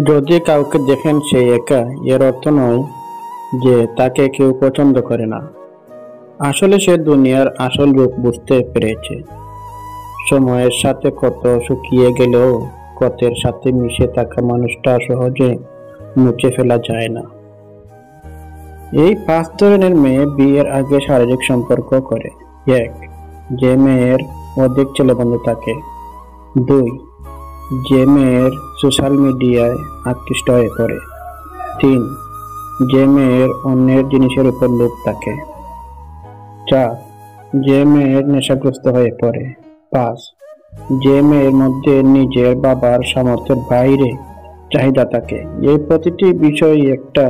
যদি কাউকে দেখেন সে একা, এর অর্থ নয় যে তাকে কেউ পছন্দ করে না। আসলে সে দুনিয়ার আসল রূপ বুঝতে পেরেছে। সময়ের সাথে ক্ষত শুকিয়ে গেলেও ক্ষতের সাথে মিশে থাকা মানুষটা সহজে মুছে ফেলা যায় না। এই 5 ধরনের মেয়ে বিয়ের আগে শারীরিক সম্পর্ক করে। 1. যে মেয়ের অধিক ছেলেবন্ধু থাকে। 2. যে মেয়ের সোশ্যাল মিডিয়ায় আকৃষ্ট হয়ে পড়ে। 3. যে মেয়ের অন্যের জিনিসের উপর লোভ থাকে। 4. যে মেয়ের নেশাগ্রস্ত হয়ে পড়ে। 5. যে মেয়ের মধ্যে নিজের বাবার সামর্থ্যের বাইরে চাহিদা থাকে। এই প্রতিটি বিষয় একটা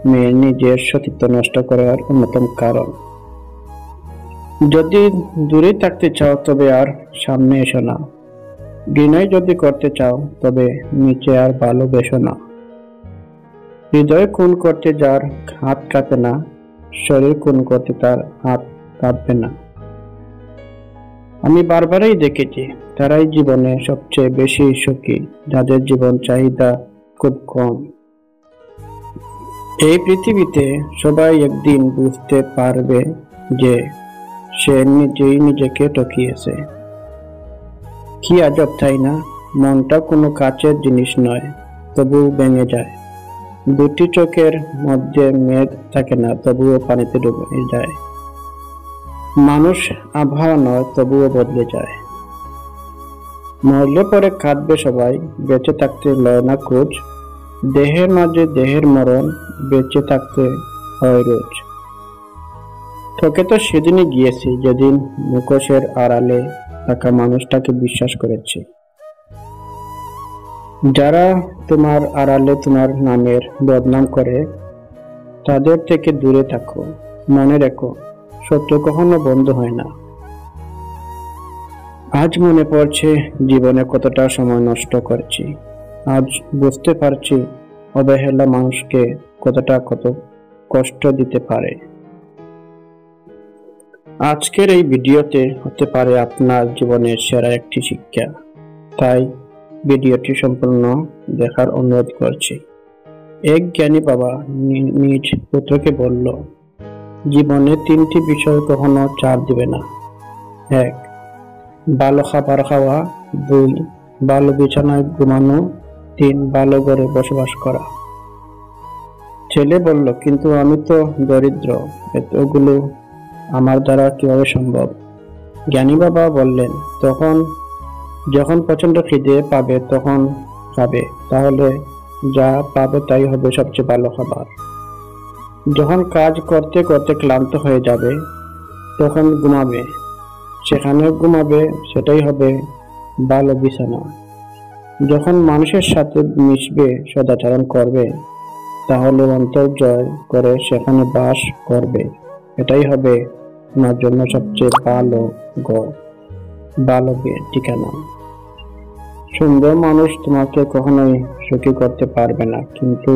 মেয়ের নিজের সতীত্ব নষ্ট করার অন্যতম কারণ। যদি দূরে থাকতে চাও তবে আর সামনে এসো না। ঘৃণাই যদি করতে চাও তবে নিচে আর ভালোবেসো না। হৃদয় খুন করতে যার হাত কাঁপে না, শরীর খুন করতে তার হাত কাঁপবে না। আমি বারবারই দেখেছি তারাই জীবনে সবচেয়ে বেশি সুখী যাদের জীবন চাহিদা খুব কম। এই পৃথিবীতে সবাই একদিন বুঝতে পারবে যে সে নিজেই নিজেকে ঠকিয়েছে। কি আজব তাই না? মনটা কোনো কাচের জিনিস নয়, তবুও ভেঙে যায়। দুটি চোখের মধ্যে মেঘ থাকে না, তবুও পানিতে ডুবে যায়। মানুষ আবহাওয়া নয়, তবুও বদলে যায়। মরলে পরে কাঁদবে সবাই, বেঁচে থাকতে লয় না খোঁজ। দেহের মাঝে দেহের মরণ, বেঁচে থাকতে হয় রোজ। তোকে তো সেদিনই গিয়েছি যেদিন মুখোশের আড়ালে থাকা মানুষটাকে বিশ্বাস করেছি। যারা তোমার আড়ালে তোমার নামের বদনাম করে তাদের থেকে দূরে থাকো। মনে রেখো, সত্য কখনো বন্ধ হয় না। আজ মনে পড়ছে জীবনে কতটা সময় নষ্ট করেছি। আজ বুঝতে পারছি অবহেলা মানুষকে কত কষ্ট দিতে পারে। আজকের এই ভিডিওতে হতে পারে আপনার জীবনের সেরা একটি শিক্ষা, তাই ভিডিওটি সম্পূর্ণ দেখার অনুরোধ করছি। এক জ্ঞানী বাবা নিজ পুত্রকে বলল, জীবনে 3টি বিষয় কখনো ছাড় দিবে না। 1. ভালো খাবার খাওয়া। 2. ভালো বিছানায় ঘুমানো। 3. ভালো ঘরে বসবাস করা। ছেলে বলল, কিন্তু আমি তো দরিদ্র, এতগুলো আমার দ্বারা কিভাবে সম্ভব? জ্ঞানী বাবা বললেন, যখন প্রচন্ড খিদে পাবে তখন খাবে, তাহলে যা পাবে তাই হবে সবচেয়ে ভালো খাবার। যখন কাজ করতে করতে ক্লান্ত হয়ে যাবে তখন ঘুমাবে, সেখানে ঘুমাবে, সেটাই হবে ভালো বিছানা। যখন মানুষের সাথে মিশবে, সদাচরণ করবে, তাহলে অন্তর জয় করে সেখানে বাস করবে, এটাই হবে তোমার জন্য সবচেয়ে ভালো ঘর, ভালো ঠিকানা। সুন্দর মানুষ তোমাকে কখনোই সুখী করতে পারবে না, কিন্তু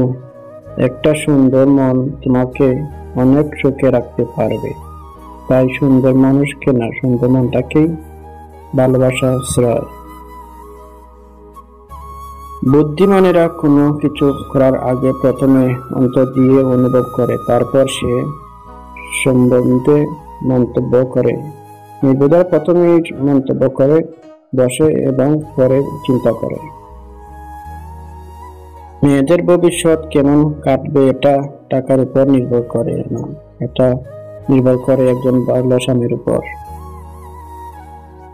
একটা সুন্দর মন তোমাকে অনেক সুখে রাখতে পারবে। তাই সুন্দর মানুষকে না, সুন্দর মনটাকেই ভালোবাসা শ্রয়। বুদ্ধিমানেরা কোনো কিছু করার আগে প্রথমে অন্তর দিয়ে অনুভব করে, তারপর সে সম্বন্ধে মন্তব্য করে। নির্বোধরা প্রথমেই মন্তব্য করে বসে এবং পরে চিন্তা করে। মেয়েদের ভবিষ্যৎ কেমন কাটবে এটা টাকার উপর নির্ভর করে না, এটা নির্ভর করে একজন ভালো স্বামীর উপর।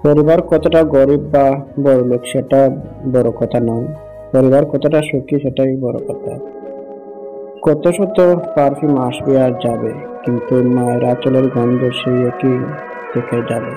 পরিবার কতটা গরিব বা বড়লোক সেটা বড় কথা নয়, পরিবার কতটা সুখী সেটাই বড় কথা। কত শত পারফিউম আসবে আর যাবে, কিন্তু মায়ের আঁচলের গন্ধ সেই একই থেকে যাবে।